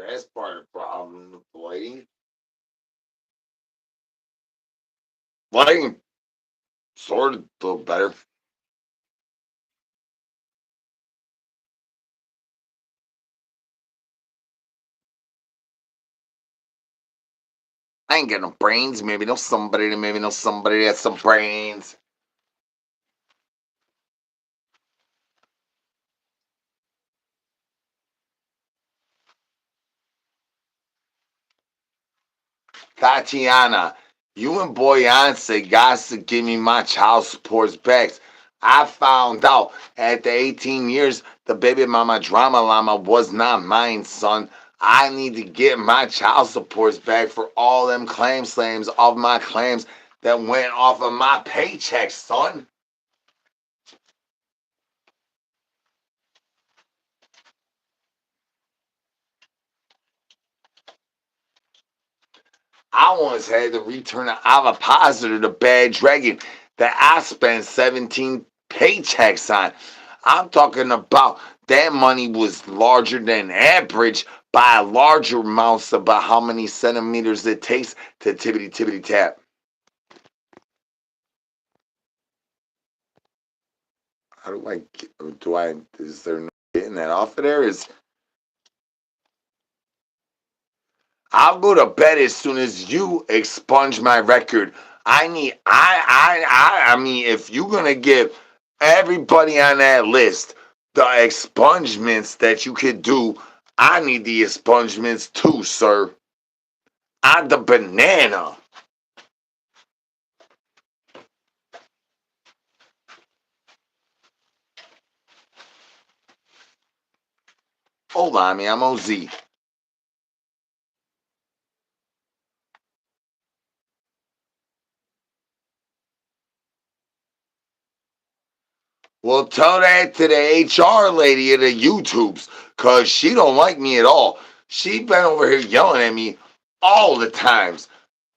That's part of the problem with the lighting. Lighting sort of a little better. I ain't got no brains. Maybe know somebody that has some brains. Tatiana, you and Boyance got to give me my child support's back. I found out at the 18 years the baby mama drama llama was not mine, son. I need to get my child supports back for all them claims of my claims that went off of my paycheck, son. I once had to return an avocado to Bad Dragon that I spent 17 paychecks on. I'm talking about that money was larger than average by a larger amounts about how many centimeters it takes to tippity tippity tap. How is there no getting that off of there? I'll go to bed as soon as you expunge my record. I mean, if you're gonna give everybody on that list the expungements that you could do, I need the expungements too, sir. I'm the banana. Hold on, me, I'm OZ. Well, tell that to the HR lady at the YouTubes, cause she don't like me at all. She been over here yelling at me all the times.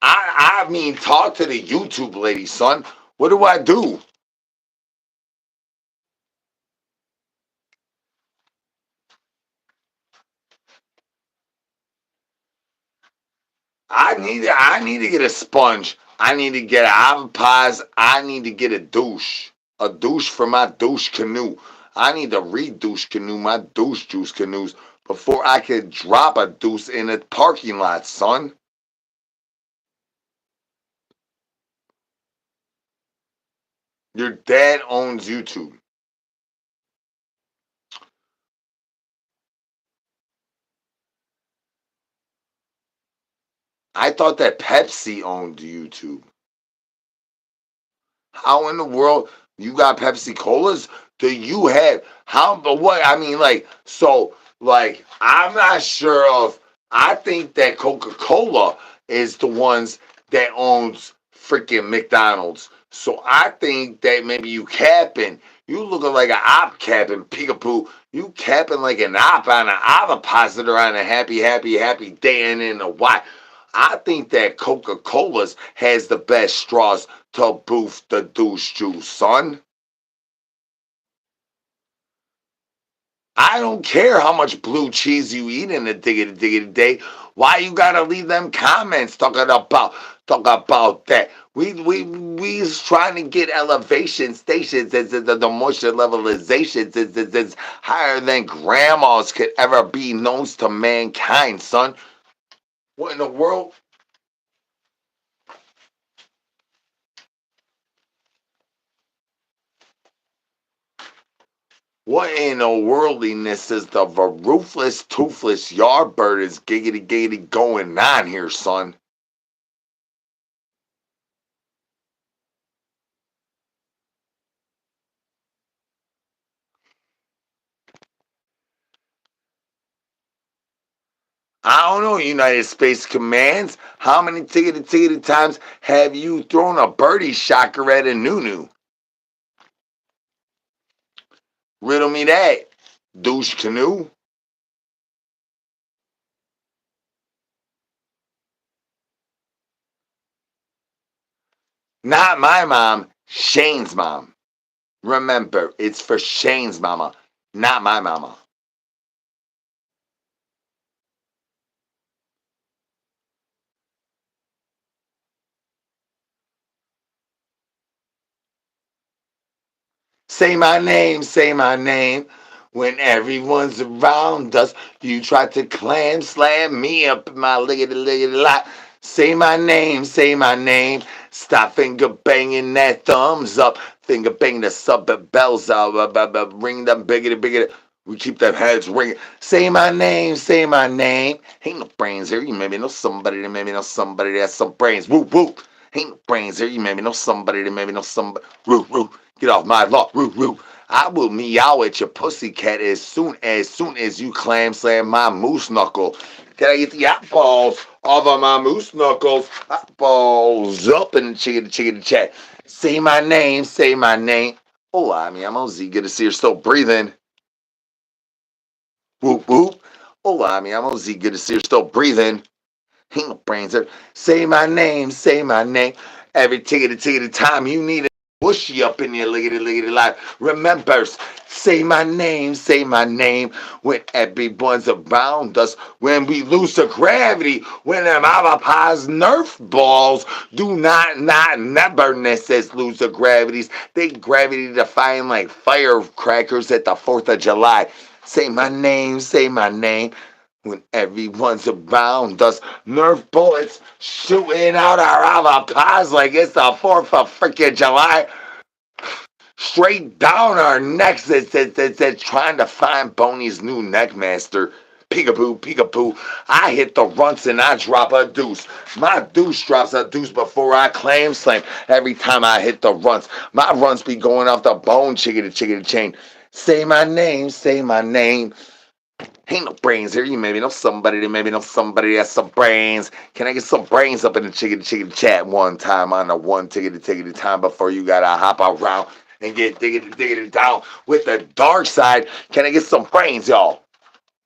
I mean, talk to the YouTube lady, son. What do I do? I need to get a sponge. I need to get an avapaz. I need to get a douche. A douche for my douche canoe. I need to re-douche canoe my douche juice canoes before I can drop a deuce in a parking lot, son. Your dad owns YouTube. I thought that Pepsi owned YouTube. How in the world you got Pepsi Colas? Do you have how? But what I mean, I'm not sure of. I think that Coca Cola is the ones that owns freaking McDonald's. So I think that maybe you capping. You looking like an op capping peekaboo. You capping like an op on an ovipositor on a happy day and in a why. I think that Coca Cola's has the best straws to boost the douche juice, son. I don't care how much blue cheese you eat in a diggity day. Why you gotta leave them comments talking about that? We trying to get elevation stations. The moisture levelizations is higher than grandmas could ever be known to mankind, son. What in the world? What in the worldliness is the ruthless, toothless yardbird is giggity going on here, son? I don't know, United States Commands. How many tickety times have you thrown a birdie shocker at a nunu? Riddle me that, douche canoe. Not my mom, Shane's mom. Remember, it's for Shane's mama, not my mama. Say my name, say my name. When everyone's around us, you try to clam slam me up in my liggity lot. Say my name, say my name. Stop finger banging that thumbs up. Finger bang the sub bells out. Ring them biggity. We keep them heads ringing. Say my name, say my name. Ain't no brains here. You maybe know somebody that maybe know somebody that has some brains. Whoop, whoop. Ain't no brains here. You maybe know somebody that maybe know somebody. Whoop, whoop. Get off my law. Whoop, whoop. I will meow at your pussycat as soon as you clam slam my moose knuckle. Can I get the eyeballs off of my moose knuckles? Eyeballs up in the chicken chat. Say my name, say my name. Hola, mi amo Z. Good to see you're still breathing. Whoop, whoop. Hola, mi amo Z. Good to see you're still breathing. Ain't no brains there. Say my name, say my name. Every tickety time you need a bushy up in your liggity life. Remember, say my name when everyone's around us. When we lose the gravity, when them avapaz nerf balls do not never lose the gravities. They gravity defying like firecrackers at the 4th of July. Say my name, say my name. When everyone's around us, Nerf bullets shooting out our avapaz like it's the 4th of freaking July, straight down our necks. It's trying to find Boney's new neckmaster. Peekaboo, peekaboo. I hit the runts and I drop a deuce. My deuce drops a deuce before I clam slam. Every time I hit the runts, my runts be going off the bone, chickity chain. Say my name, say my name. Ain't no brains here. You maybe know somebody that maybe know somebody that has some brains. Can I get some brains up in the chicken chat one time on the one tickety time before you gotta hop around and get diggity down with the dark side? Can I get some brains, y'all?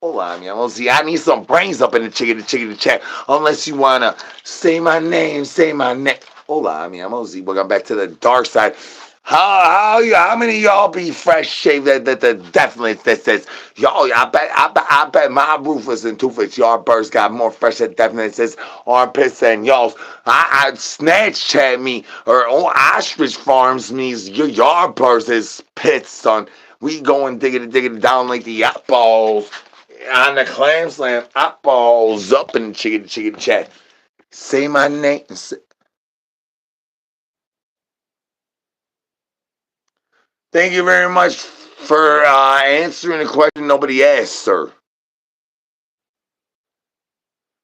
Hold on, y'all. See, I need some brains up in the chicken chat. Unless you wanna say my name, say my name. Hold on, I'm Ozzy. Welcome back to the dark side. How many of y'all be fresh shaved that definitely that says y'all? I bet my roofers and toothless yard birds got more fresh that definitely says armpits than y'all's. I snatch chat me or ostrich farms means your yard birds is pits, son. We going diggity down like the eyeballs on the clam slam. Eyeballs up in the chicken chat. Say my name. Thank you very much for answering the question nobody asked, sir.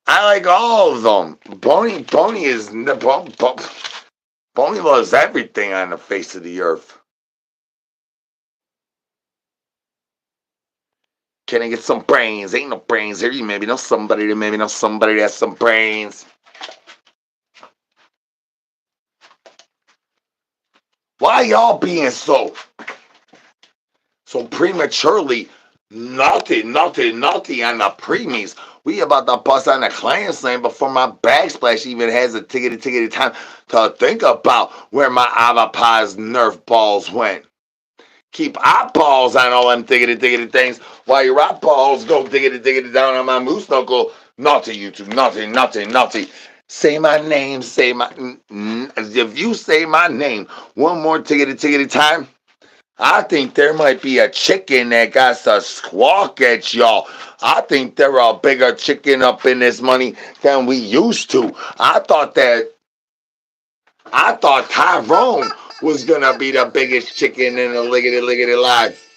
I like all of them. Boney loves everything on the face of the earth. Can I get some brains? Ain't no brains here. You maybe know somebody that maybe know somebody that has some brains. Why y'all being so prematurely naughty on the preemies? We about to bust on the clam slam before my backsplash even has a tickety time to think about where my avapaz nerf balls went. Keep eyeballs on all them diggity things while your eyeballs go diggity down on my moose knuckle. Naughty YouTube, naughty. Say my name, if you say my name one more tickety time, I think there might be a chicken that got to squawk at y'all. I think there are a bigger chicken up in this money than we used to. I thought Tyrone was gonna be the biggest chicken in the liggity life.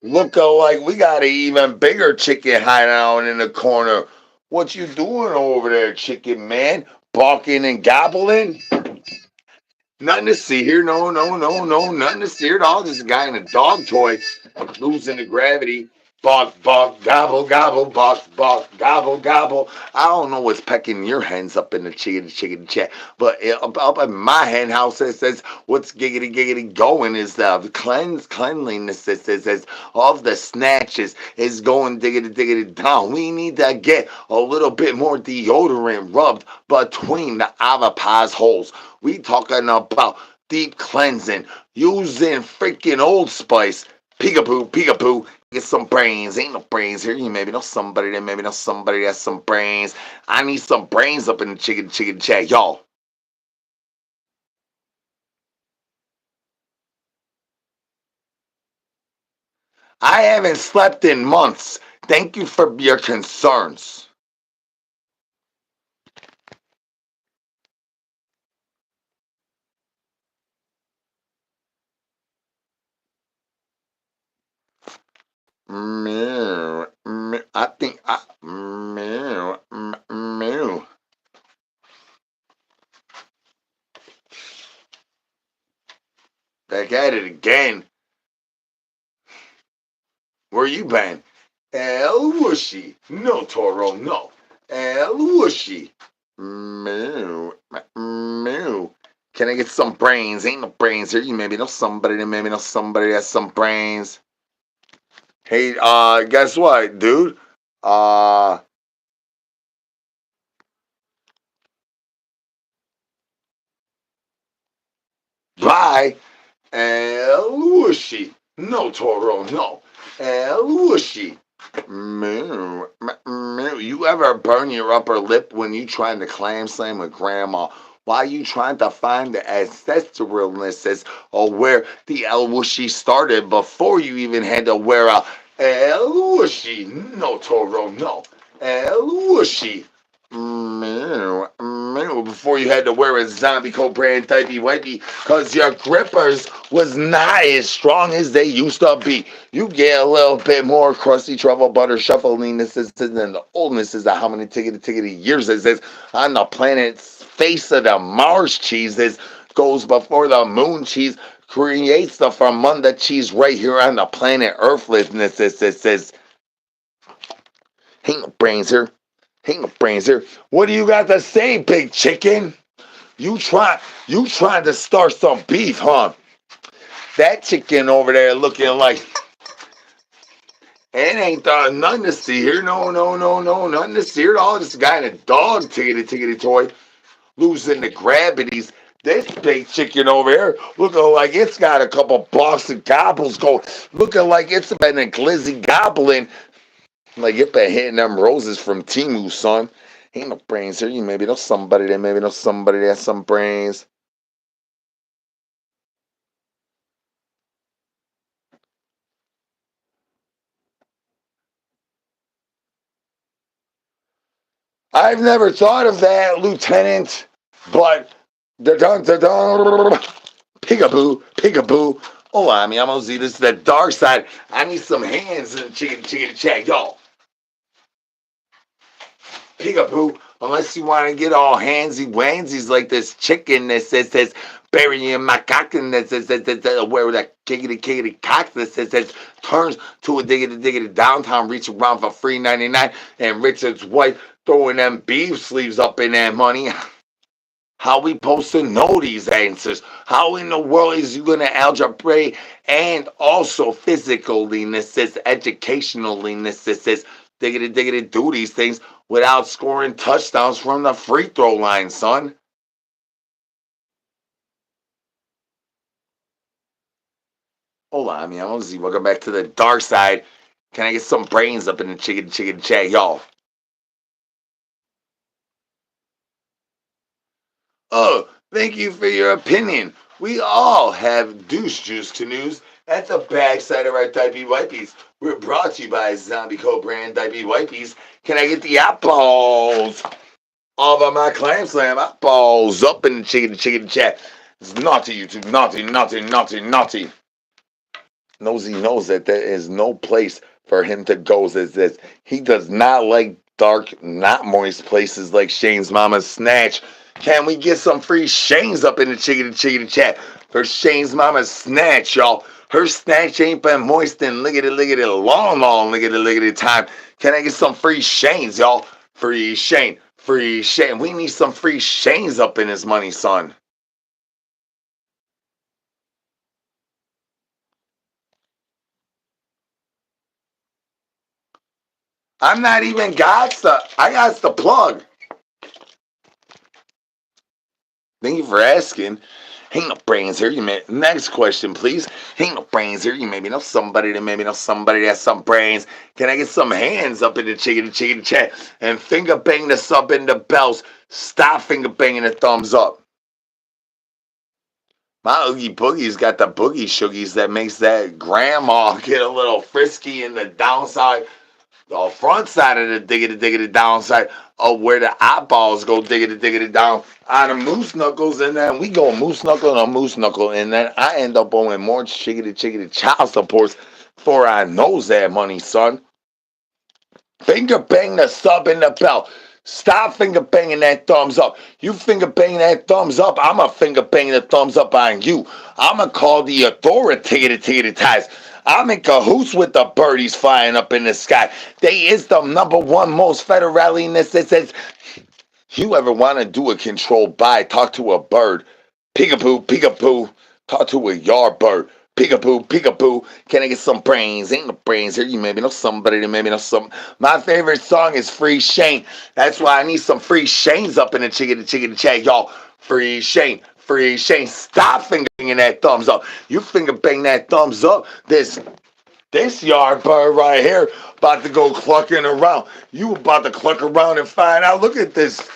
Look like we got an even bigger chicken hiding out in the corner. What you doing over there, chicken man? Barking and gobbling? Nothing to see here. No. Nothing to see here at all. Just a guy in a dog toy losing the gravity. Bark, gobble, gobble. I don't know what's pecking your hens up in the chicken chat, but up in my hen house, it says what's giggity going is the cleanliness that says of the snatches is going diggity down. We need to get a little bit more deodorant rubbed between the avapaz holes. We talking about deep cleansing using freaking Old Spice. Peekaboo. Get some brains. Ain't no brains here. You maybe know somebody that maybe know somebody that has some brains. I need some brains up in the chicken chat, y'all. I haven't slept in months. Thank you for your concerns. Meow, meow. I think I meow, meow. Back at it again. Where you been? El Whooshy. No, Toro, no. El Whooshy. Moo. Moo. Can I get some brains? Ain't no brains here. You maybe know somebody that maybe know somebody that has some brains. Hey, guess what, dude? Uh, bye. El Whooshy. No, Toro, no. El Whooshy. Moo. Moo. You ever burn your upper lip when you trying to clam slam with grandma? Why you trying to find the ancestralnesses or where the El Whooshy started before you even had to wear a El Whooshy? No, Toro, no. El Whooshy. Before you had to wear a zombie coat brand typey wipey because your grippers was not as strong as they used to be. You get a little bit more crusty trouble butter shuffliness than the oldness is how many tickety years it is on the planet's face of the Mars cheeses goes before the moon cheese creates the Fermunda cheese right here on the planet Earthlessness. It says, ain't no brains here. Ain't no brains here. What do you got to say, big chicken? You trying to start some beef, huh? That chicken over there looking like it ain't nothing to see here. No, no, no, no, nothing to see here at all. This guy in a dog tickety toy losing the gravities. This big chicken over here looking like it's got a couple blocks of gobbles go, looking like it's been a glizzy goblin. Like it been hitting them roses from Timu, son. Ain't no brains here. You maybe know somebody that maybe know somebody that has some brains. I've never thought of that, Lieutenant, but da dun da dun peekaboo, peekaboo. Oh, I mean, I'm gonna see this is the dark side. I need some hands in the chicken chat, y'all. Peekaboo, unless you want to get all handsy wansies like this chicken that says burying my cock and that says where that kickity cock that says turns to a diggity downtown reach around for $3.99 and Richard's wife throwing them beef sleeves up in that money. How we supposed to know these answers? How in the world is you gonna algebrate and also physically necess, educationally necess, diggity do these things without scoring touchdowns from the free throw line, son? Hold on, I mean, I'm gonna see. Welcome back to the dark side. Can I get some brains up in the chicken chat, y'all? Oh, thank you for your opinion. We all have douche juice canoes at the backside of our diaper wipies. We're brought to you by Zombie Co. brand diaper wipies. Can I get the eyeballs off of my clam slam? Eyeballs up in the chicken chat. It's naughty, YouTube. Naughty, naughty, naughty, naughty. Nosy knows that there is no place for him to go as this. He does not like dark, not moist places like Shane's Mama's Snatch. Can we get some free Shane's up in the chicken chat for Shane's Mama's Snatch, y'all? Her snatch ain't been moist in lickety long lickety time. Can I get some free Shane's, y'all? Free Shane, free Shane. We need some free Shane's up in his money, son. I'm not even I got the plug. Thank you for asking. Ain't no brains here. Next question, please. Ain't no brains here. You maybe know somebody that maybe know somebody that has some brains. Can I get some hands up in the chicken chat and finger bang the sub in the bells? Stop finger banging the thumbs up. My Oogie Boogie's got the boogie shoogies that makes that grandma get a little frisky in the downside, the front side of the diggity downside of where the eyeballs go diggity down on the moose knuckles, and then we go moose knuckle and a moose knuckle, and then I end up owing more chickity child supports before I knows that money, son. Finger bang the sub and the bell. Stop finger banging that thumbs up. You finger bang that thumbs up, I'm a finger bang the thumbs up on you. I'ma call the authoritative ties. I'm in cahoots with the birdies flying up in the sky. They is the number one most federally necessary. You ever want to do a control buy? Talk to a bird. Peekaboo, peekaboo. Talk to a yard bird. Peekaboo, peekaboo. Can I get some brains? Ain't no brains here. You maybe know somebody that maybe know some. My favorite song is Free Shane. That's why I need some free Shanes up in the chicken chat, y'all. Free Shane. Free Shane. Stop finger banging that thumbs up. You finger bang that thumbs up. This yard bird right here about to go clucking around. You about to cluck around and find out. Look at this.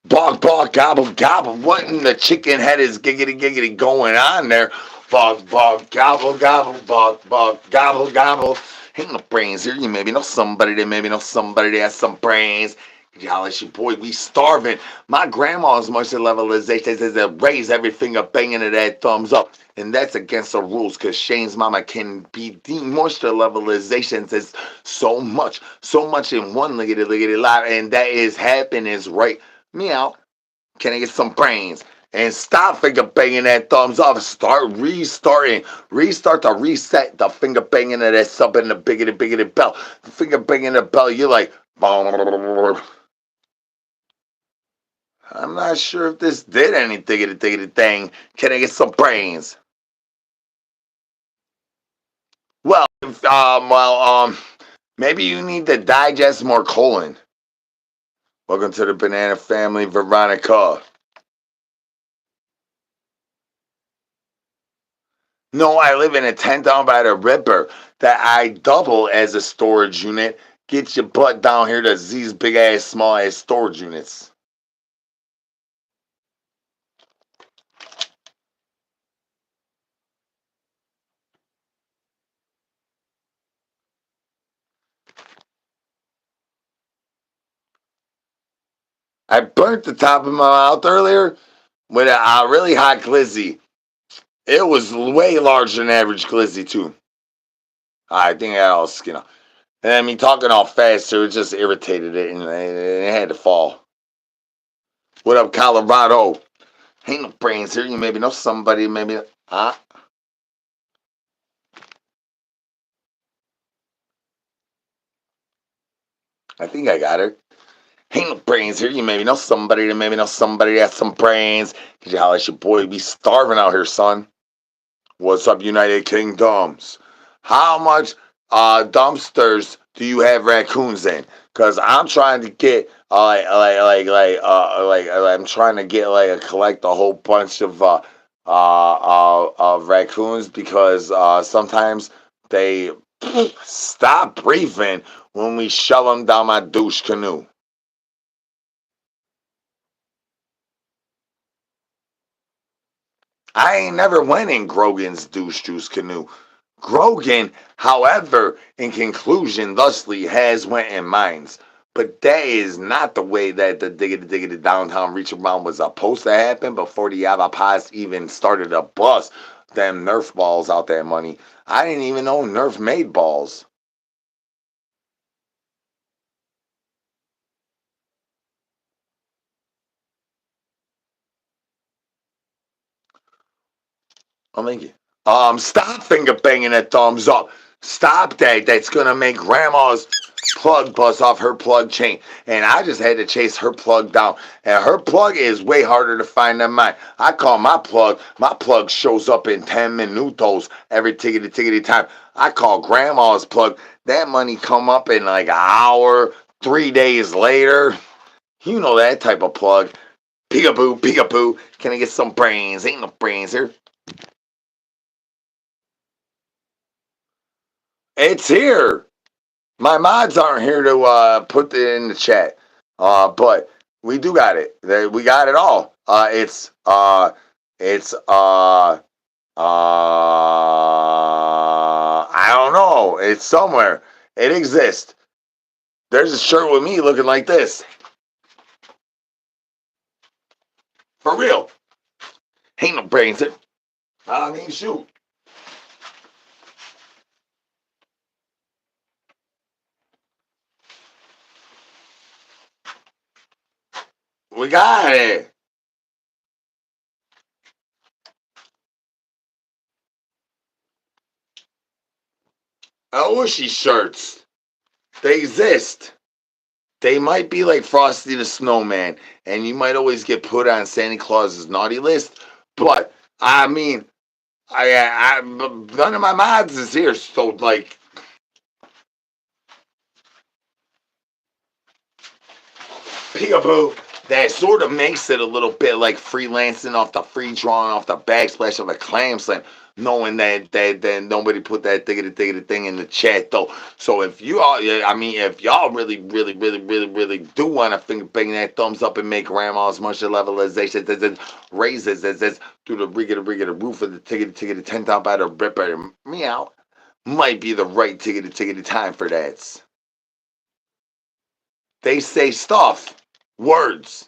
Bark, bark, gobble, gobble. What in the chicken head is giggity going on there? Bark, bark, gobble, gobble, bark, bark, gobble, gobble. Ain't no brains here. You maybe know somebody that maybe know somebody that has some brains. Y'all, it's your boy. We starving. My grandma's moisture levelization says to raise every finger banging to that thumbs up. And that's against the rules because Shane's mama can be moisture levelization says so much in one liggity live. And that is happening right. Meow. Can I get some brains? And stop finger banging that thumbs up. Start restarting. Restart to reset the finger banging of that sub and the biggity bell. The finger banging the bell, you're like, I'm not sure if this did any diggity thing. Can I get some brains? Well, maybe you need to digest more colon. Welcome to the banana family, Veronica. No, I live in a tent down by the river that I double as a storage unit. Get your butt down here to these big ass, small ass storage units. I burnt the top of my mouth earlier with a really hot glizzy. It was way larger than average glizzy too. I think I had all skin off. And I mean, talking all fast, so it just irritated it, and it had to fall. What up, Colorado? Ain't no brains here. You maybe know somebody, maybe. I think I got it. Ain't no brains here. You maybe know somebody that maybe know somebody that has some brains. Cause y'all, it's your boy be starving out here, son. What's up, United Kingdoms? How much dumpsters do you have raccoons in? Cause I'm trying to get I'm trying to get collect a whole bunch of raccoons because sometimes they stop breathing when we shove them down my douche canoe. I ain't never went in Grogan's douche juice canoe. Grogan, however, in conclusion, thusly has went in mines. But that is not the way that the diggity downtown reach around was supposed to happen before the Avapas even started to bust them Nerf balls out that money. I didn't even know Nerf made balls. I'm thinking, stop finger banging that thumbs up. Stop that. That's gonna make grandma's plug bust off her plug chain. And I just had to chase her plug down. And her plug is way harder to find than mine. I call my plug. My plug shows up in 10 minutos every tickety time. I call grandma's plug. That money come up in like an hour, 3 days later. You know that type of plug. Peekaboo, peekaboo. Can I get some brains? Ain't no brains here. It's here. My mods aren't here to put it in the chat, but we do got it. We got it all. It's It's I don't know. It's somewhere. It exists. There's a shirt with me looking like this. For real. Ain't no brains in. I don't even shoot. We got it. Oshi shirts. They exist. They might be like Frosty the Snowman, and you might always get put on Santa Claus's naughty list. But I mean, none of my mods is here, so like, peekaboo. That sort of makes it a little bit like freelancing off the free drawing off the backsplash of a clam slam, knowing that nobody put that diggity thing in the chat though. So if you all, I mean, if y'all really do want to finger bang that thumbs up and make grandma as much levelization as raises as through the riggedy roof of the tickety 10 down by the ripper meow, might be the right tickety time for that. They say stuff, words.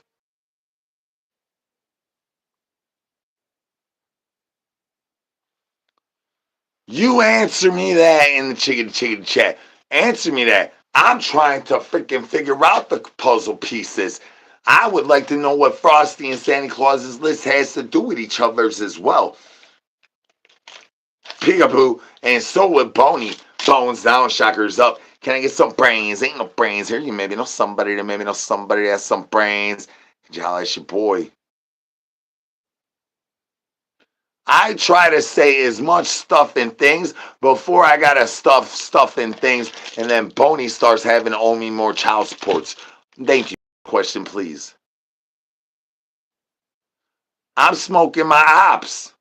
You answer me that in the chicken chat. Answer me that. I'm trying to freaking figure out the puzzle pieces. I would like to know what Frosty and Santa Claus's list has to do with each other's as well. Peekaboo, and so would Boney. Bones down, shockers up. Can I get some brains? Ain't no brains here. You maybe know somebody that has some brains. Could you holler at your boy? I try to say as much stuff and things before I gotta stuff and things, and then Boney starts having to owe me more child supports. Thank you. Question, please. I'm smoking my ops,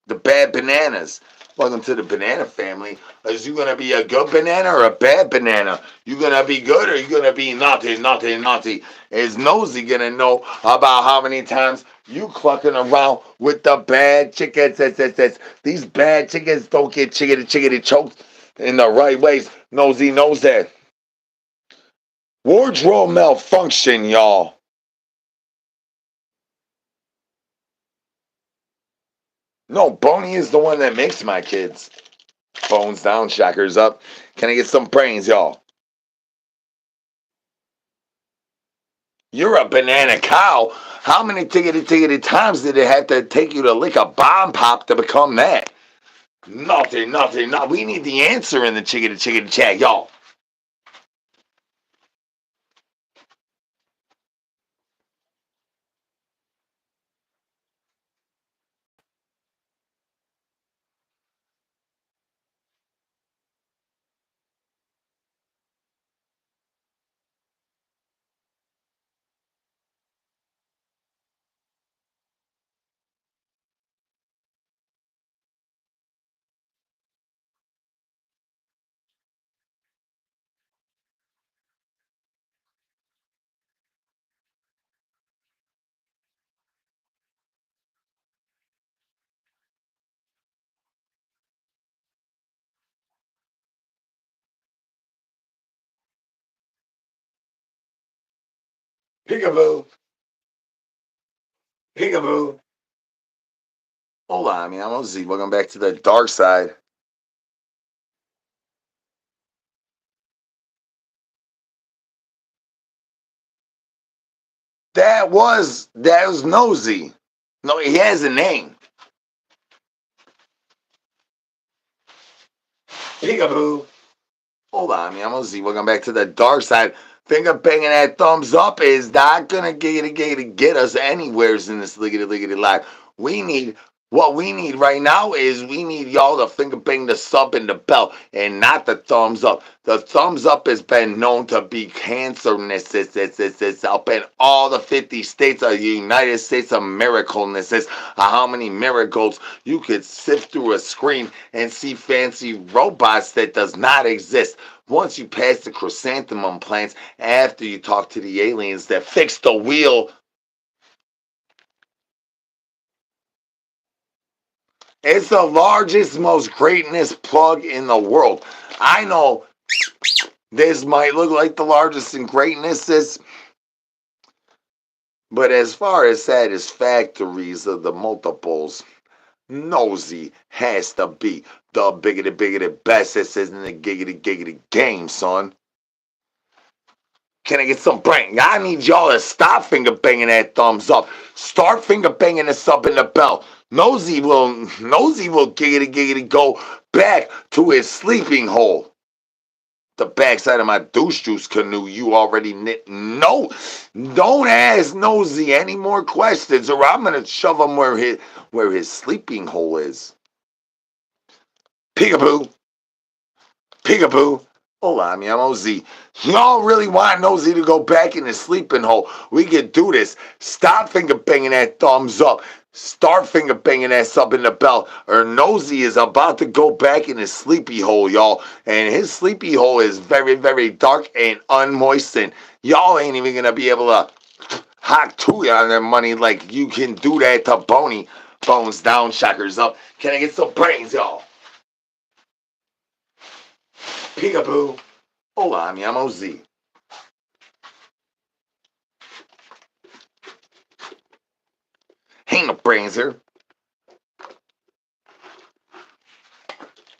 the bad bananas. Welcome to the banana family. Is you gonna be a good banana or a bad banana? You gonna be good or you gonna be naughty? Is Nosy gonna know about how many times you clucking around with the bad chickens? These bad chickens don't get chickity choked in the right ways. Nosy knows that. Wardrobe malfunction, y'all. No, Boney is the one that makes my kids. Bones down, shockers up. Can I get some brains, y'all? You're a banana cow. How many tickety times did it have to take you to lick a bomb pop to become that? Nothing. We need the answer in the chickety chat, y'all. Peekaboo. Peekaboo. Hold on, man. I'm Nosy. Welcome back to the dark side. That was Nosy. No, he has a name. Peekaboo. Hold on, man. I'm Nosy. Welcome back to the dark side. Finger banging that thumbs up is not gonna get us anywheres in this liggity life. We need what we need right now is we need y'all to finger bang the sub and the bell and not the thumbs up. The thumbs up has been known to be cancerness. It's up in all the 50 states of the United States of miracleness. It's how many miracles you could sift through a screen and see fancy robots that does not exist. Once you pass the chrysanthemum plants, after you talk to the aliens that fix the wheel, It's the largest, most greatness plug in the world. I know this might look like the largest in greatnesses, but as far as satisfactories of the multiples, Nosy has to be the biggity bestest in the giggity game, son. Can I get some brain? I need y'all to stop finger banging that thumbs up. Start finger banging the sub in the bell. Nosy will giggity go back to his sleeping hole. The backside of my douche juice canoe, you already no. Don't ask Nosy any more questions, or I'm gonna shove him where his sleeping hole is. Peekaboo, peekaboo. Hola, mi amo Z. Y'all really want Nosy to go back in his sleeping hole? We can do this. Stop finger banging that thumbs up. Start finger banging that sub in the bell, or Nosy is about to go back in his sleepy hole, y'all. And his sleepy hole is very dark and unmoistened. Y'all ain't even gonna be able to hock to you on their money like you can do that to Boney. Bones down, shockers up. Can I get some brains, y'all? Peekaboo. Hola, mi amo Z. Ain't no brains here.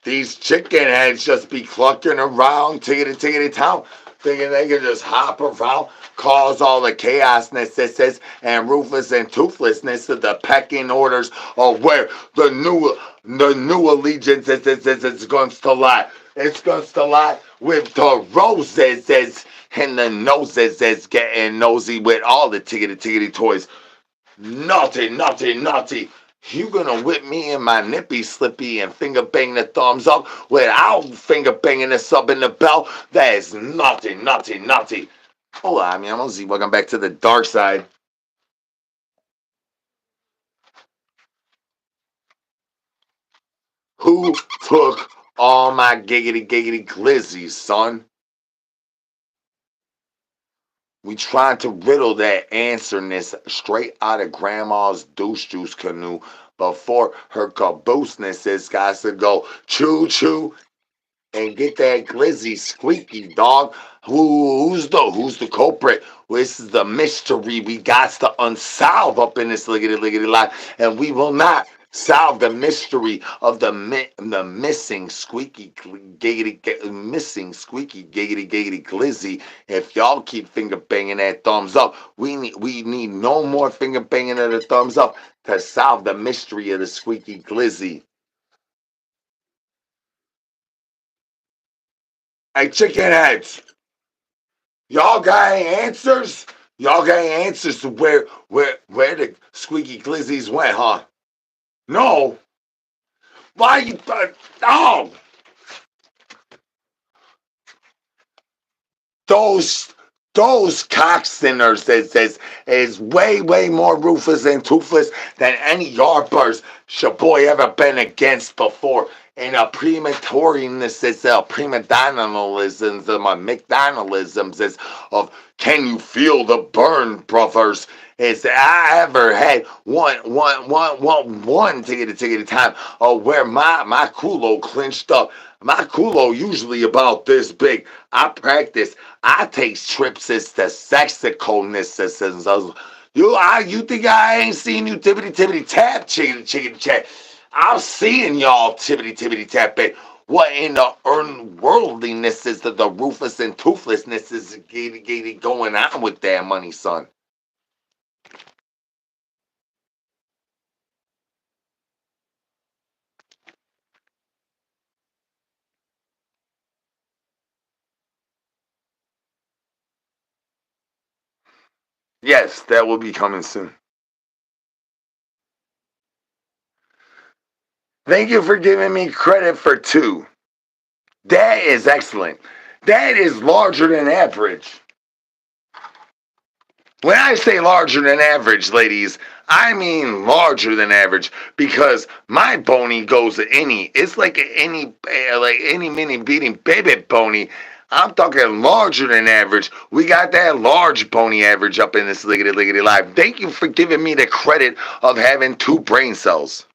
These chicken heads just be clucking around, tickety town, thinking they can just hop around, cause all the chaosness and ruthless and toothlessness of the pecking orders of where the new allegiance is going to lie. It's going to lie with the roses and the noses is getting nosy with all the tickety toys. Naughty. You gonna whip me in my nippy slippy and finger bang the thumbs up without finger banging the sub in the bell? That is naughty. Hola, mi amo Z. Welcome back to the dark side. Who took all my giggity glizzies, son? We tried to riddle that answerness straight out of grandma's douche juice canoe before her cabooseness is got to go choo and get that glizzy squeaky dog. Who's the culprit? This is the mystery we got to unsolve up in this liggity life, and we will not solve the mystery of the missing squeaky giggity glizzy if y'all keep finger banging that thumbs up. We need no more finger banging of the thumbs up to solve the mystery of the squeaky glizzy. Hey, chicken heads, y'all got any answers? Y'all got any answers to where the squeaky glizzies went, huh? No. Why you? Oh, those those cockstinners is way more ruthless and toothless than any yardbirds Shaboy ever been against before. And a prematoriness is a prima donalisms and my McDonaldisms is of can you feel the burn, brothers? Is I ever had one ticket time where my culo clinched up. My culo usually about this big. I practice. I take trips as the sexiconesses. You think I ain't seen you tippity tap chicken chat? I'm seeing y'all tippity tap it. What in the unworldliness is the ruthless and toothlessness is going on with that money, son? Yes, that will be coming soon. Thank you for giving me credit for two. That is excellent. That is larger than average. When I say larger than average, ladies, I mean larger than average because my bony goes to any. It's like any mini beating baby bony. I'm talking larger than average. We got that large bony average up in this liggity life. Thank you for giving me the credit of having two brain cells.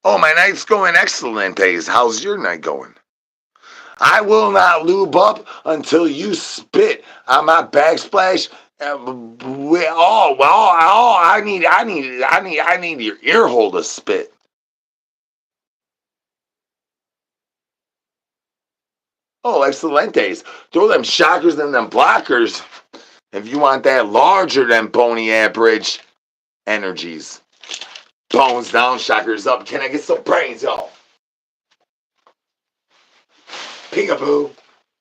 Oh, my night's going excellent, days. How's your night going? I will not lube up until you spit on my backsplash. I need your ear hole to spit. Oh, excelentes. Throw them shockers and them blockers if you want that larger than bony average energies. Bones down, shockers up. Can I get some brains, y'all? Peekaboo.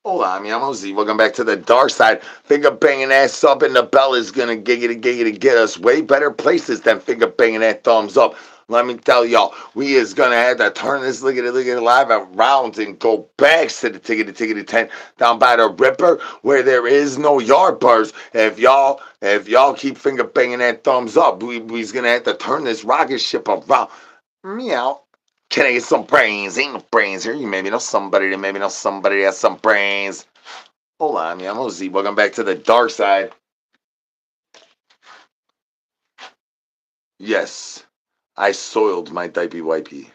Hola, mi amo Z. Welcome back to the dark side. Finger banging ass up, and the bell is gonna giggity get us way better places than finger banging that thumbs up. Let me tell y'all, we is gonna have to turn this lickety live around and go back to the tickety tent down by the Ripper where there is no yard bars. If y'all keep finger banging that thumbs up, we's gonna have to turn this rocket ship around. Meow. Can I get some brains? Ain't no brains here. You maybe know somebody that maybe know somebody that has some brains. Hold on, I'm Nosy. Welcome back to the dark side. Yes, I soiled my diaper wipey.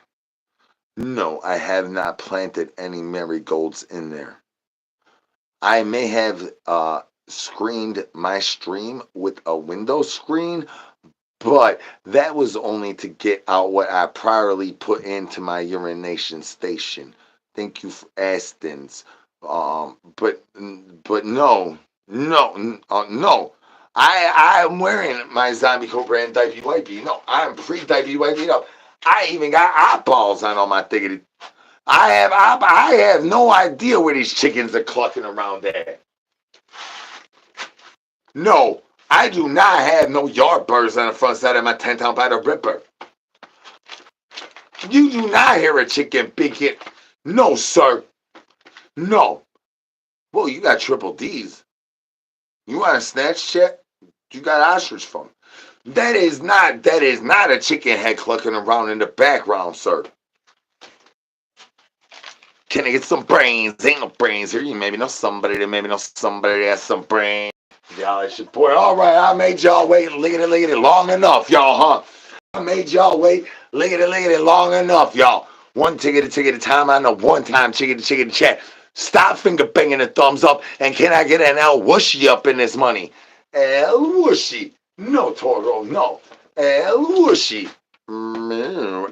No, I have not planted any marigolds in there. I may have screened my stream with a window screen, but that was only to get out what I priorly put into my urination station. Thank you for Astons. But no. I'm wearing my Zombie Cobra and diaper wipey. No, I'm pre-diaper wipey up. I even got eyeballs on all my thiggity. I have no idea where these chickens are clucking around at. No, I do not have no yard birds on the front side of my tent out by the Ripper. You do not hear a chicken picking. No, sir. No. Well, you got triple D's. You want a snatch check? You got ostrich from. That is not a chicken head clucking around in the background, sir. Can I get some brains? Ain't no brains here. You maybe know somebody that has some brains. Y'all, I should pour. All right, I made y'all wait lickety long enough, y'all, huh? I made y'all wait lickety long enough, y'all. One ticket time on the one time chicken chat. Stop finger banging the thumbs up, and can I get an L whooshy up in this money? L whooshy. No, Toro, no. L whooshy. Meow.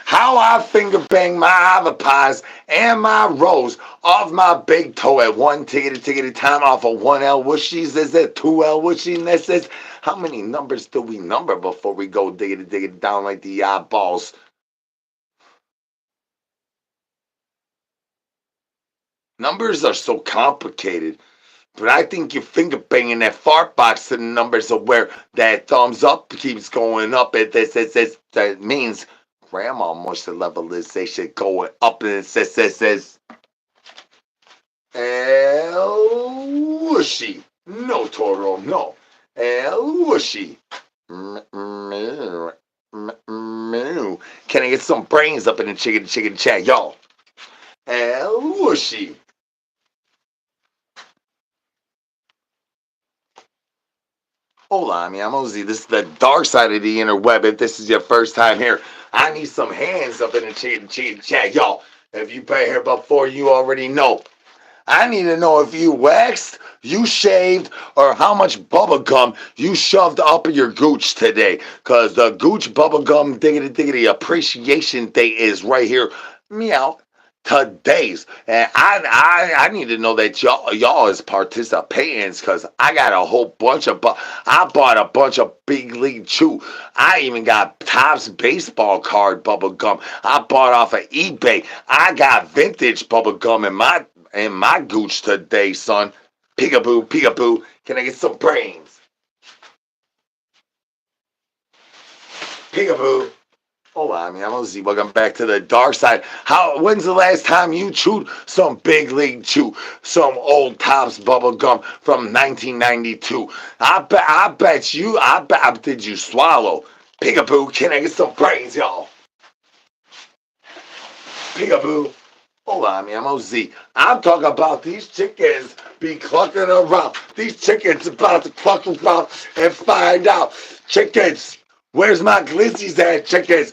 How I finger bang my avopies and my rows off my big toe at one tickety time off of one L whooshies. Is it two L whooshinesses? How many numbers do we number before we go diggity down like the eyeballs? Numbers are so complicated. But I think you're finger banging that fart box to the numbers of where that thumbs up keeps going up. That means grandma moisture levelization going up, and it says El whooshy. No, Toro, no. El whooshy. Can I get some brains up in the chicken chat, y'all? El whooshy. Hola, mi amo Z. This is the dark side of the interweb. If this is your first time here, I need some hands up in the chicken chat, y'all. If you've been here before, you already know. I need to know if you waxed, you shaved, or how much bubble gum you shoved up your gooch today. Because the gooch bubble gum diggity appreciation day is right here. Meow. Today's, and I need to know that y'all is participating, because I got a whole bunch of I bought a bunch of big league chew. I even got Topps baseball card bubble gum. I bought off of eBay. I got vintage bubble gum in my gooch today, son. Peekaboo. Can I get some brains? Peekaboo. Hola, mi amo Z. Welcome back to the dark side. When's the last time you chewed some big league chew, some old Topps bubble gum from 1992? I bet did you swallow? Peekaboo, can I get some brains, y'all? Peekaboo. Hola, mi amo Z. I'm talking about these chickens be clucking around. These chickens about to cluck around and find out. Chickens, Where's my glizzies at, chickens?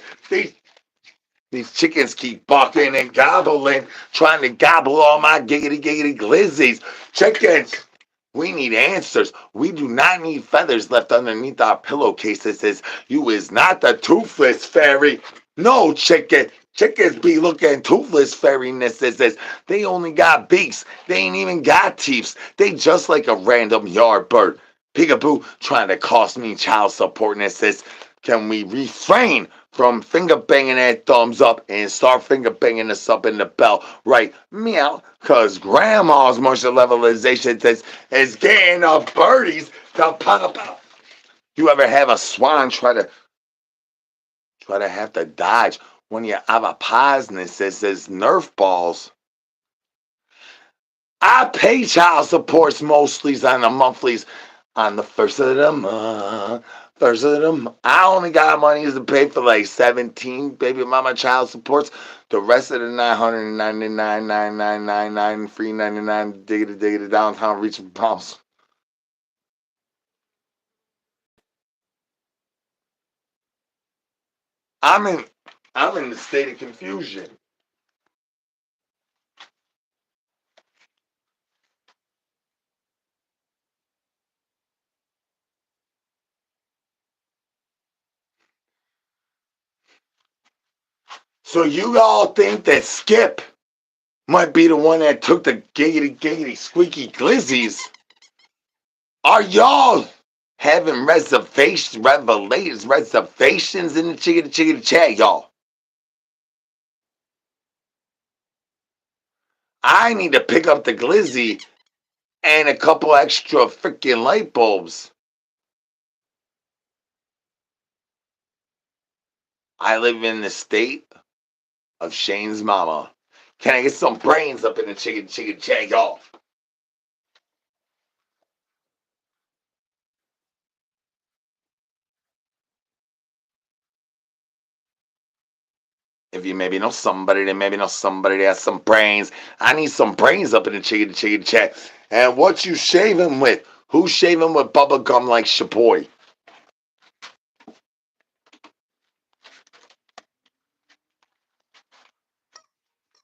These chickens keep barking and gobbling, trying to gobble all my giggity glizzies. Chickens, we need answers. We do not need feathers left underneath our pillowcases. You is not the toothless fairy. No, chicken. Chickens be looking toothless fairynesses. They only got beaks. They ain't even got teeth. They just like a random yard bird. Peekaboo trying to cost me child supportnesses. Can we refrain from finger banging that thumbs up and start finger banging us up in the bell? Right, meow, because grandma's moisture levelization is getting the birdies to pop out. You ever have a swan try to have to dodge one of your avapasnes that says Nerf balls? I pay child supports mostly on the monthlies on the first of the month. First of the month. I only got money to pay for like 17 baby mama child supports. The rest of the 999.999 free 99 diggity downtown reaching palms. I'm in the state of confusion. So you all think that Skip might be the one that took the giggity squeaky glizzies? Are y'all having reservations in the chicken chat, y'all? I need to pick up the glizzy and a couple extra freaking light bulbs. I live in the state of Shane's mama. Can I get some brains up in the chicken chat, y'all? If you maybe know somebody, then maybe know somebody that has some brains. I need some brains up in the chicken chat. And what you shaving with? Who's shaving with bubble gum like Shaboy?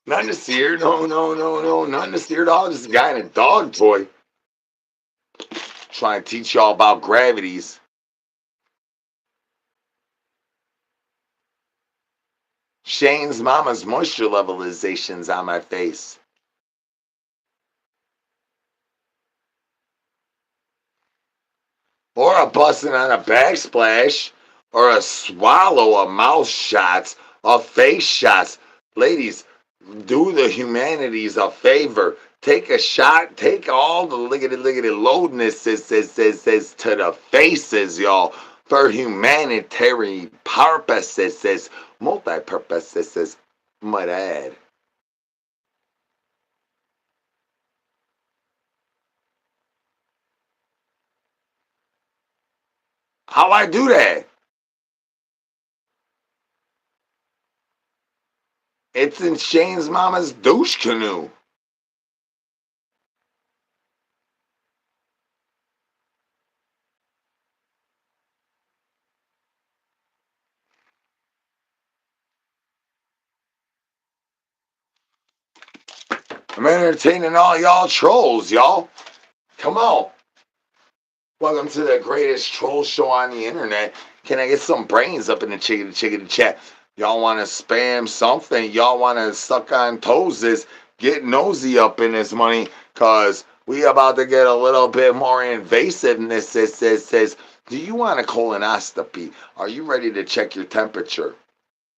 Nothing to steer. No. Nothing to steer at all. Just a guy in a dog toy. Trying to teach y'all about gravities. Shane's mama's moisture levelizations on my face. Or a busting on a backsplash. Or a swallow, a mouth shots, a face shots. Ladies, do the humanities a favor. Take a shot. Take all the liggity loadnesses to the faces, y'all. For humanitarian purposes, multi-purposes, might add. How I do that? It's in Shane's mama's douche canoe. I'm entertaining all y'all trolls, y'all. Come on. Welcome to the greatest troll show on the internet. Can I get some brains up in the chicken chat? Y'all want to spam something? Y'all want to suck on toes? Get nosy up in this money, cause we about to get a little bit more invasiveness. It says, do you want a colonoscopy? Are you ready to check your temperature?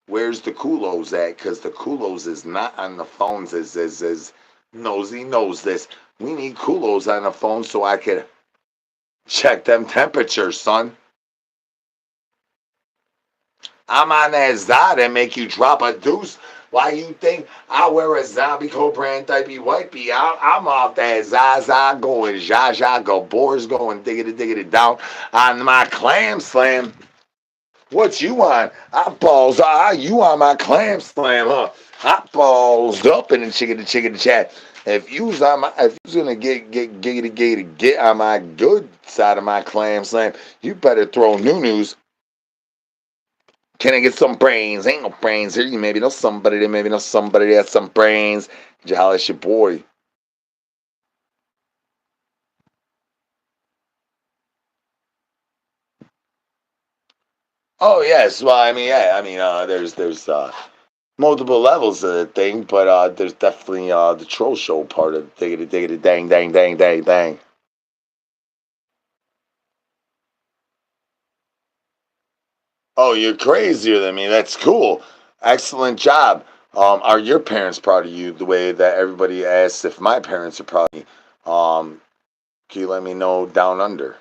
Where's the culos at? Cause the culos is not on the phones. Is Nosy knows this. We need culos on the phone so I can check them temperatures, son. I'm on that Zod and make you drop a deuce. Why you think I wear a zombie cobra and typey whitey? I'm off that Zaza going, Jaja go, boars going, diggity down on my clam slam. What you on? Hot balls. You on my clam slam, huh? Hot balls up in the chicken chat. If you's on my, if you's gonna get on my good side of my clam slam, you better throw new news. Can I get some brains? Ain't no brains here. You maybe know somebody that maybe know somebody that has some brains. Did you holler at your boy? Oh yes, well I mean yeah, I mean there's multiple levels of the thing, but there's definitely the troll show part of diggity diggity dang dang dang dang dang. Oh, you're crazier than me. That's cool. Excellent job. Are your parents proud of you the way that everybody asks if my parents are proud of me? Can you let me know down under?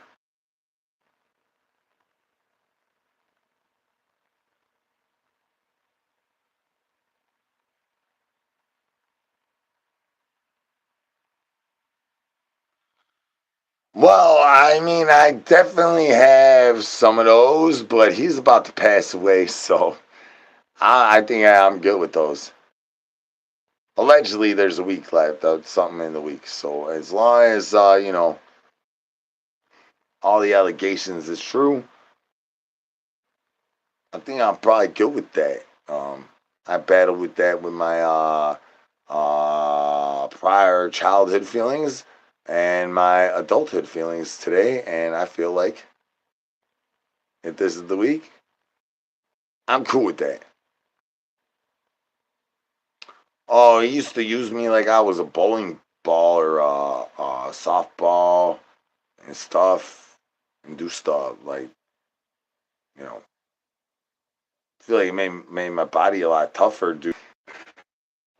Well, I mean, I definitely have some of those, but he's about to pass away, so I think I'm good with those. Allegedly, there's a week left, something in the week. So as long as all the allegations is true, I think I'm probably good with that. I battled with that with my prior childhood feelings and my adulthood feelings today, and I feel like if this is the week, I'm cool with that. Oh, he used to use me like I was a bowling ball or a softball and stuff, and do stuff like you know. I feel like it made my body a lot tougher, dude.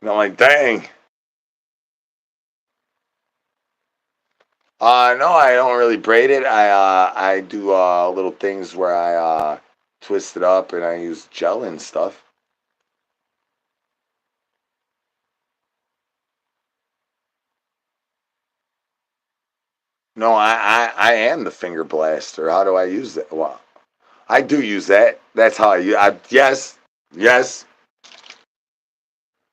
And I'm like, dang. No, I don't really braid it. I do little things where I twist it up and I use gel and stuff. No, I am the finger blaster. How do I use that? Well, I do use that. That's how yes, yes.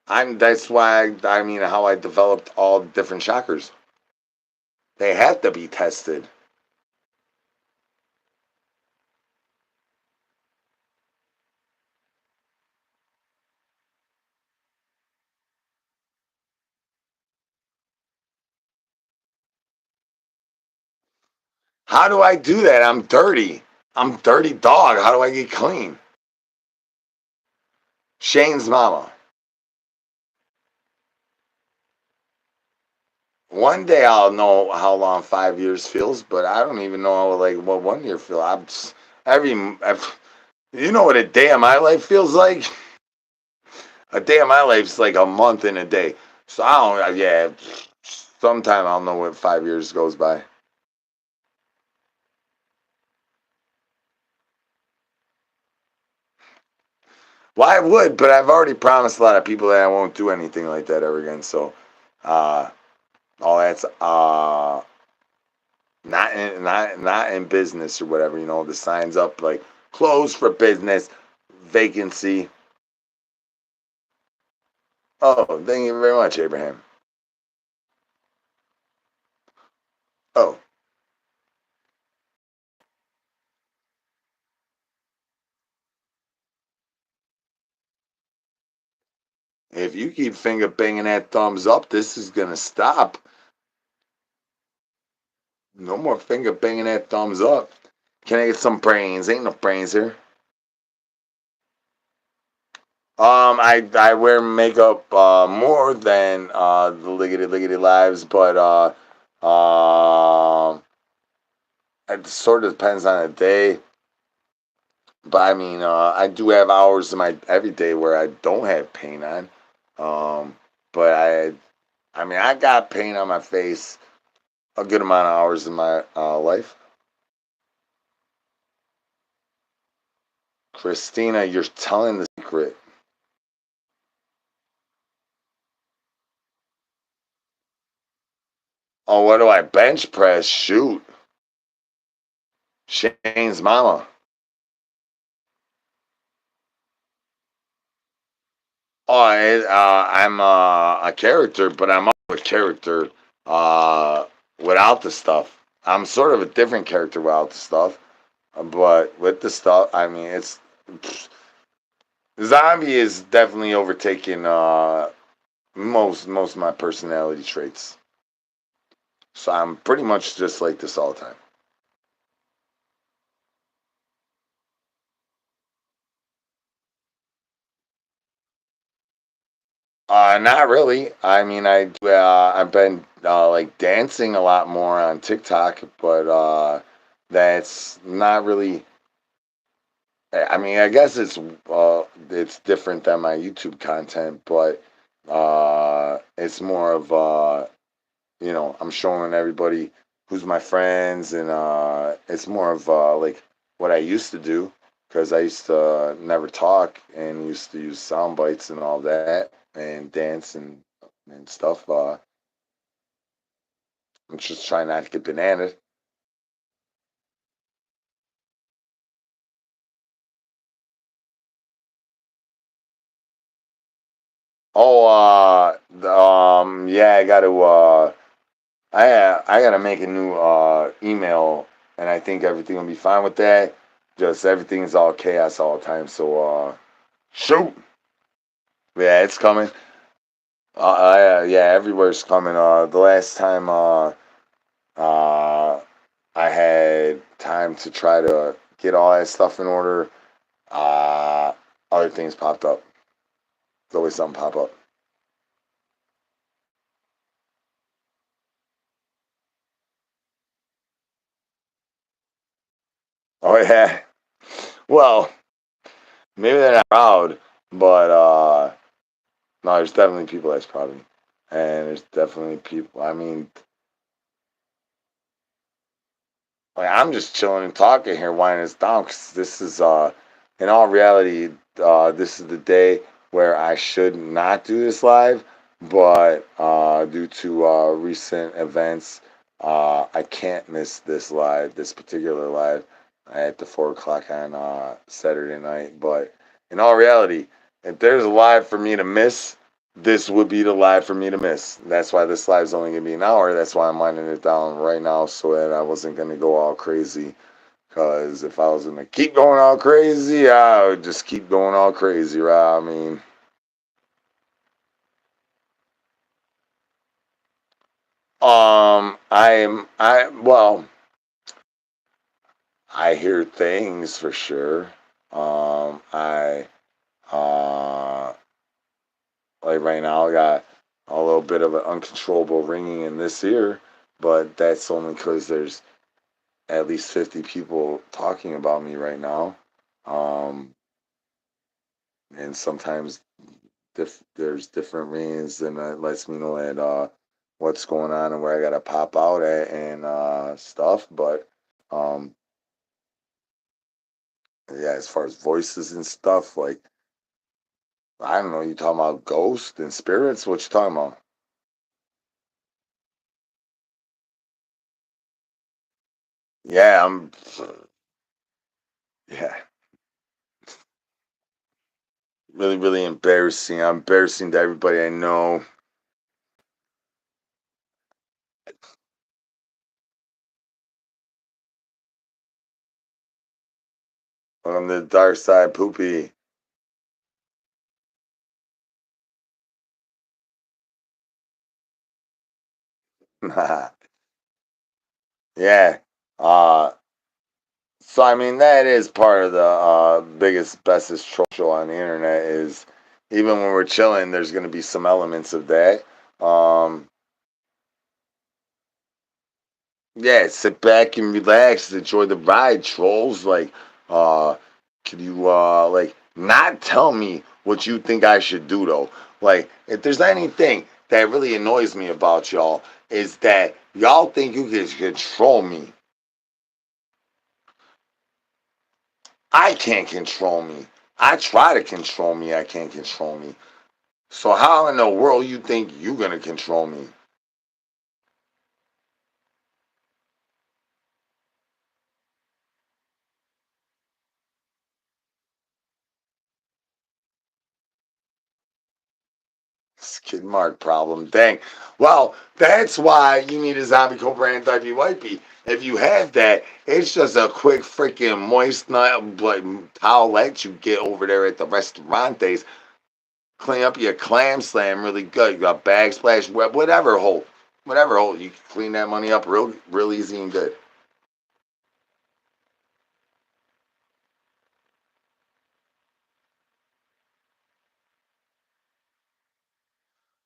That's why I mean how I developed all the different chakras. They have to be tested. How do I do that? I'm dirty. I'm dirty dog. How do I get clean? Shane's mama. One day I'll know how long 5 years feels, but I don't even know like what 1 year feels. Every, you know what a day of my life feels like? A day of my life is like a month in a day. So I don't. Yeah, sometime I'll know what 5 years goes by. Well, I would, but I've already promised a lot of people that I won't do anything like that ever again. So, uh, all that's not in business or whatever. You know, the signs up like closed for business, vacancy. Oh, thank you very much, Abraham. Oh, if you keep finger banging that thumbs up, this is gonna stop. No more finger banging that thumbs up. Can I get some brains? Ain't no brains here. I wear makeup more than the liggity liggity lives, but it sort of depends on the day. But I mean, I do have hours in my every day where I don't have paint on. But I mean, I got paint on my face a good amount of hours in my life. Christina, you're telling the secret. Oh, what do I bench press? Shoot, Shane's mama. Oh, I'm a character, but I'm also a character uh, without the stuff. I'm sort of a different character without the stuff, but with the stuff, I mean, it's Zombie is definitely overtaking most of my personality traits. So I'm pretty much just like this all the time. Not really. I mean, I've been like dancing a lot more on TikTok, but that's not really. I mean, I guess it's different than my YouTube content, but it's more of I'm showing everybody who's my friends, and it's more of like what I used to do because I used to never talk and used to use sound bites and all that and dance and stuff. I'm just trying not to get bananas. Oh, yeah, I gotta make a new email, and I think everything will be fine with that. Just everything is all chaos all the time. So shoot, yeah, it's coming. Yeah, everywhere's coming. The last time uh, I had time to try to get all that stuff in order, uh, other things popped up. There's always something pop up. Oh yeah. Well, maybe they're not proud, but no, there's definitely people that's proud of me, and there's definitely people. I mean, like I'm just chilling and talking here, winding this down because this is in all reality, this is the day where I should not do this live, but due to recent events, I can't miss this live, this particular live at the 4 o'clock on Saturday night. But in all reality, if there's a live for me to miss, this would be the live for me to miss. That's why this live is only gonna be an hour. That's why I'm winding it down right now so that I wasn't gonna go all crazy. Cause if I was gonna keep going all crazy, I would just keep going all crazy, right? I mean, I hear things for sure. I uh like right now I got a little bit of an uncontrollable ringing in this ear, but that's only because there's at least 50 people talking about me right now. Um, and sometimes there's different reasons, and that lets me know that what's going on and where I gotta pop out at and stuff. But um, yeah, as far as voices and stuff, like I don't know, you talking about ghosts and spirits? What you talking about? Yeah, yeah, really embarrassing. I'm embarrassing to everybody I know. On the dark side, poopy. Yeah. Uh, so I mean that is part of the biggest bestest troll show on the internet is even when we're chilling, there's gonna be some elements of that. Um, yeah, sit back and relax, enjoy the ride, trolls. Like, uh, can you like not tell me what you think I should do though? Like, if there's anything that really annoys me about y'all is that y'all think you can control me. I can't control me. I try to control me. I can't control me. So how in the world you think you gonna control me? Skid mark problem. Dang. Well, that's why you need a zombie cobra anti wipey. if you have that, it's just a quick freaking moist nut like towelette you get over there at the restaurantes. Clean up your clam slam really good. You got backsplash, whatever hole. You can clean that money up real easy and good.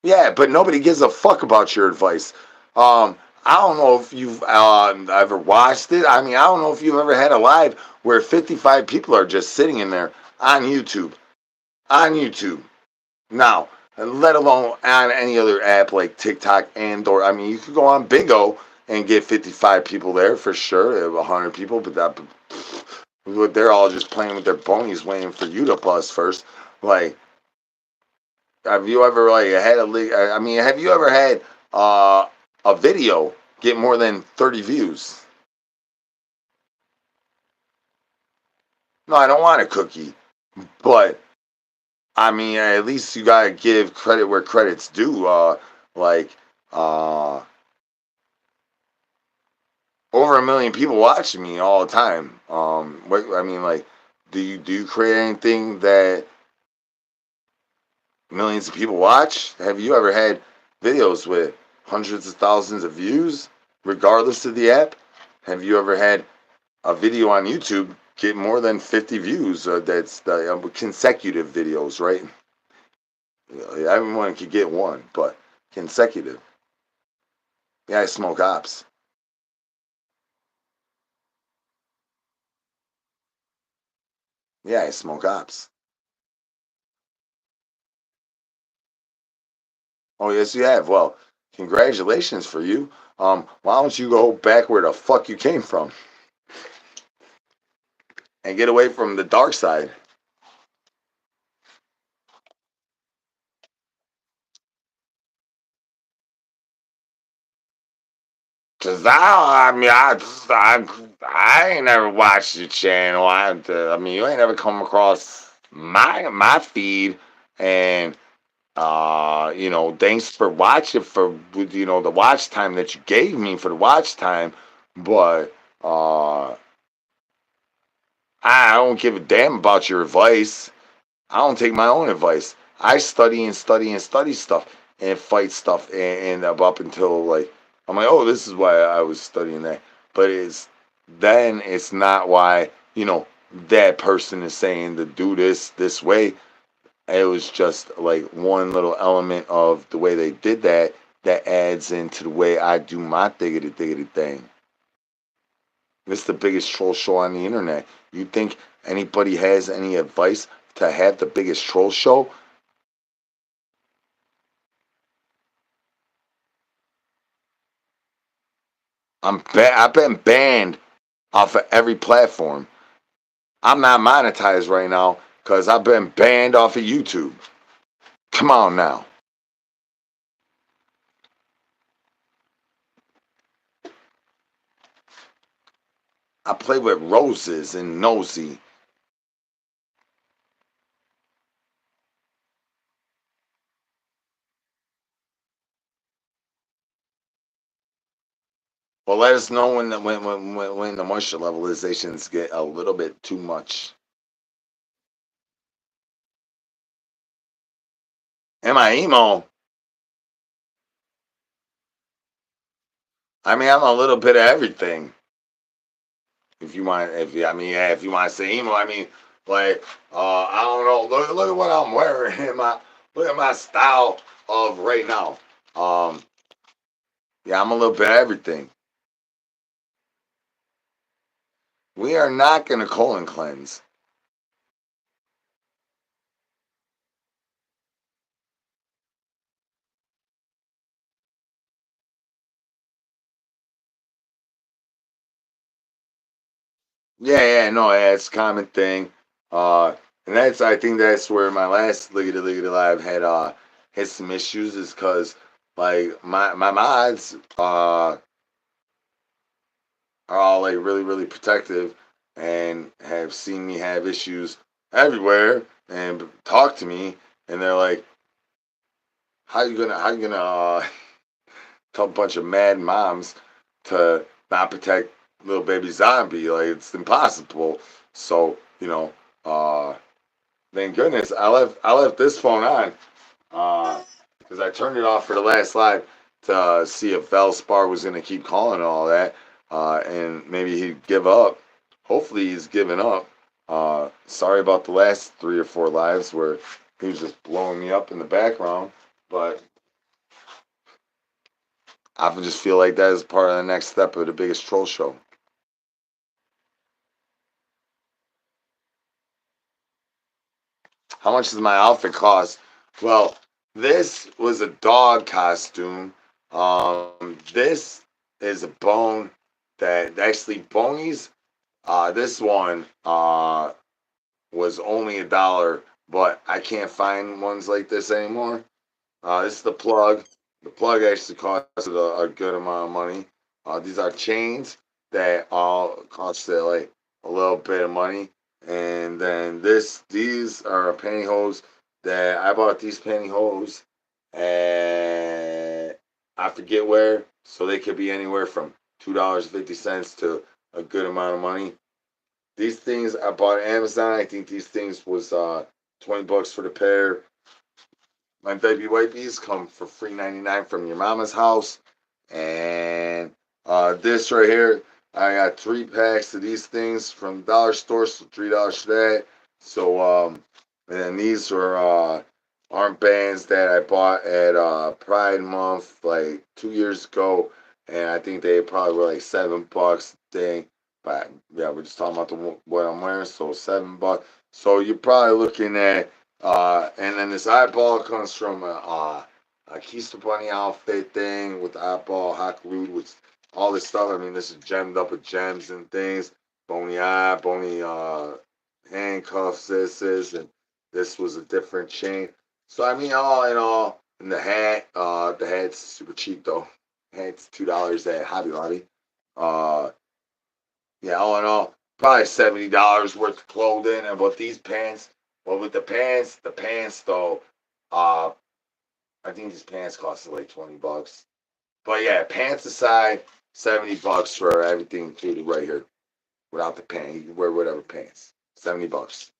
Yeah, but nobody gives a fuck about your advice. I don't know if you've ever watched it. I mean, I don't know if you've ever had a live where 55 people are just sitting in there on YouTube. On YouTube. Now, let alone on any other app like TikTok and or I mean, you could go on Bingo and get 55 people there for sure, 100 people, but they're all just playing with their ponies, waiting for you to bust first. Like, have you ever like had I mean, have you ever had uh, a video get more than 30 views? No, I don't want a cookie, but I mean, at least you gotta give credit where credit's due. Like, uh, over 1 million people watching me all the time. I mean, like, do you create anything that millions of people watch? Have you ever had videos with hundreds of thousands of views, regardless of the app? Have you ever had a video on YouTube get more than 50 views? That's the consecutive videos, right? Everyone could get one, but consecutive. Yeah, I smoke ops. Yeah, I smoke ops. Oh, yes, you have. Well, congratulations for you. Why don't you go back where the fuck you came from and get away from the dark side? Cause I mean, I ain't never watched your channel. I mean, you ain't never come across my feed, and thanks for watching for the watch time that you gave me for the watch time, but I don't give a damn about your advice. I don't take my own advice. I study and study and study stuff and fight stuff and up until like I'm like, oh, this is why I was studying that. But it's not why that person is saying to do this way. It was just like one little element of the way they did that adds into the way I do my diggity diggity thing. It's the biggest troll show on the internet. You think anybody has any advice to have the biggest troll show? I've been banned off of every platform. I'm not monetized right now because I've been banned off of YouTube. Come on now. I play with roses and Nosy. Well, let us know when the moisture levelizations get a little bit too much. Am I emo? I mean, I'm a little bit of everything. If you want, I mean, yeah, if you want to say emo, I mean, like, I don't know. Look at what I'm wearing. Look at my style of right now. Um, yeah, I'm a little bit of everything. We are not going to colon cleanse. Yeah, no, yeah, it's a common thing. Uh, and I think that's where my last Liggity Live had some issues is because like my mods are all like really protective and have seen me have issues everywhere and talk to me and they're like, how you gonna tell a bunch of mad moms to not protect little baby zombie. Like it's impossible. So thank goodness I left this phone on because I turned it off for the last live to see if Valspar was going to keep calling and all that, and maybe he'd give up. Hopefully, he's given up. Sorry about the last 3 or 4 lives where he was just blowing me up in the background, but I just feel like that is part of the next step of the biggest troll show. How much does my outfit cost? Well, this was a dog costume. This is a bone that actually bonies. This one was only $1, but I can't find ones like this anymore. This is the plug. The plug actually cost a good amount of money. These are chains that all cost like a little bit of money. And then these are pantyhose that I bought these pantyhose and I forget where, so they could be anywhere from $2.50 to a good amount of money. These things I bought on Amazon. I think these things was $20 for the pair. My baby wipies come for free 99 from your mama's house. And this right here, I got 3 packs of these things from the dollar store, so $3 for that. So and then these were armbands that I bought at Pride Month like 2 years ago, and I think they probably were like $7 thing. But yeah, we're just talking about what I'm wearing, so $7. So you're probably looking at and then this eyeball comes from a Keister Bunny outfit thing with the eyeball hot glued with all this stuff. I mean, this is gemmed up with gems and things. Bony eye, bony handcuffs, and this was a different chain. So, I mean, all in all, and the hat's super cheap though. Hat's $2 at Hobby Lobby. Uh, yeah, all in all, probably $70 worth of clothing. And with these pants, well, with the pants though, uh, I think these pants cost like $20. But yeah, pants aside, $70 for everything included right here. Without the pants, you can wear whatever pants. $70.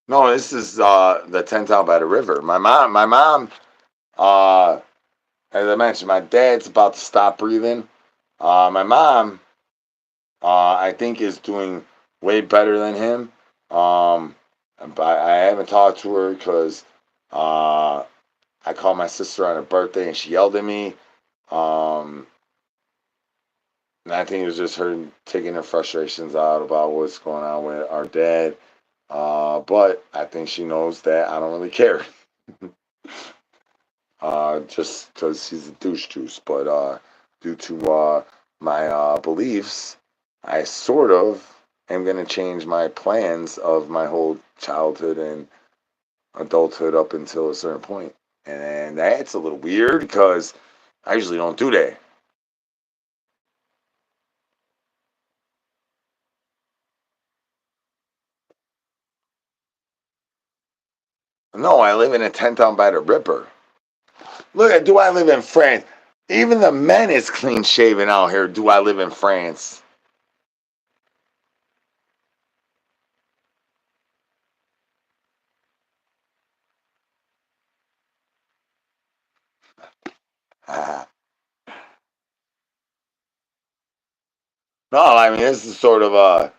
No, this is the tent out by the river. My mom, uh, as I mentioned, my dad's about to stop breathing. My mom, I think is doing way better than him. Um, but I haven't talked to her because uh, I called my sister on her birthday and she yelled at me. Um, and I think it was just her taking her frustrations out about what's going on with our dad. But I think she knows that I don't really care. Just because he's a douche juice. But due to my beliefs, I sort of am going to change my plans of my whole childhood and adulthood up until a certain point. And that's a little weird because I usually don't do that. No, I live in a tent down by the river. Look at, do I live in France? Even the men is clean shaven out here. Do I live in France? No, I mean this is sort of a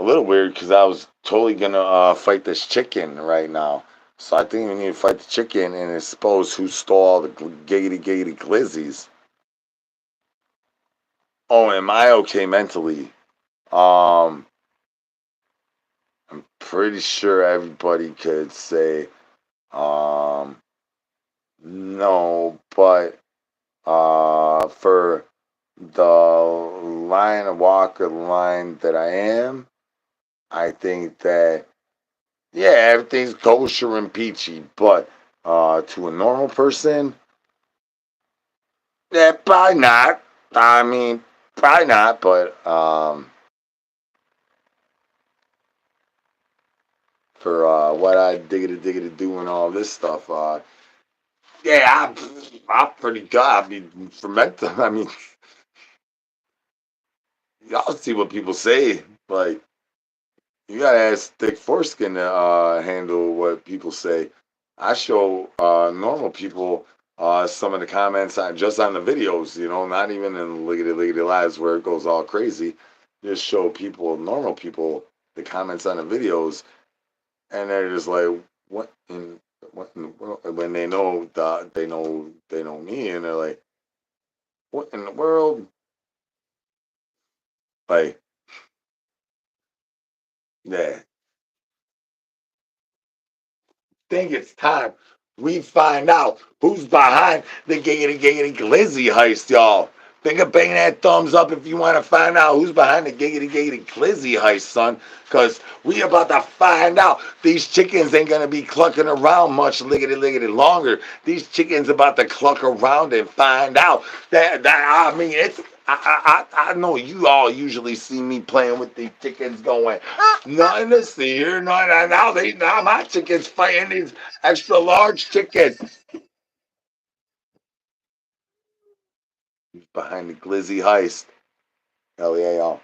little weird because I was totally gonna fight this chicken right now. So I think we need to fight the chicken and expose who stole all the giggity glizzies. Oh, am I okay mentally? Um, I'm pretty sure everybody could say um no, but for the line of walk of the line that I am, I think that yeah, everything's kosher and peachy, but to a normal person, yeah, probably not. I mean, Probably not, but for what I diggity do and all this stuff, yeah, I'm pretty good. I mean, for mental, I mean, y'all see what people say. Like, you gotta ask thick foreskin to handle what people say. I show normal people some of the comments on just on the videos, you know, not even in liggity lives where it goes all crazy. Just show people, normal people, the comments on the videos, and they're just like, what in what in the world? When they know me, and they're like, what in the world? Like, yeah, think it's time we find out who's behind the giggity glizzy heist, y'all. Think of banging that thumbs up if you want to find out who's behind the giggity glizzy heist, son. Because we about to find out. These chickens ain't going to be clucking around much liggity longer. These chickens about to cluck around and find out. I mean, it's I know you all usually see me playing with these chickens going, nothing to see here. Now my chickens fighting these extra large chickens. Behind the glizzy heist. Hell yeah, y'all.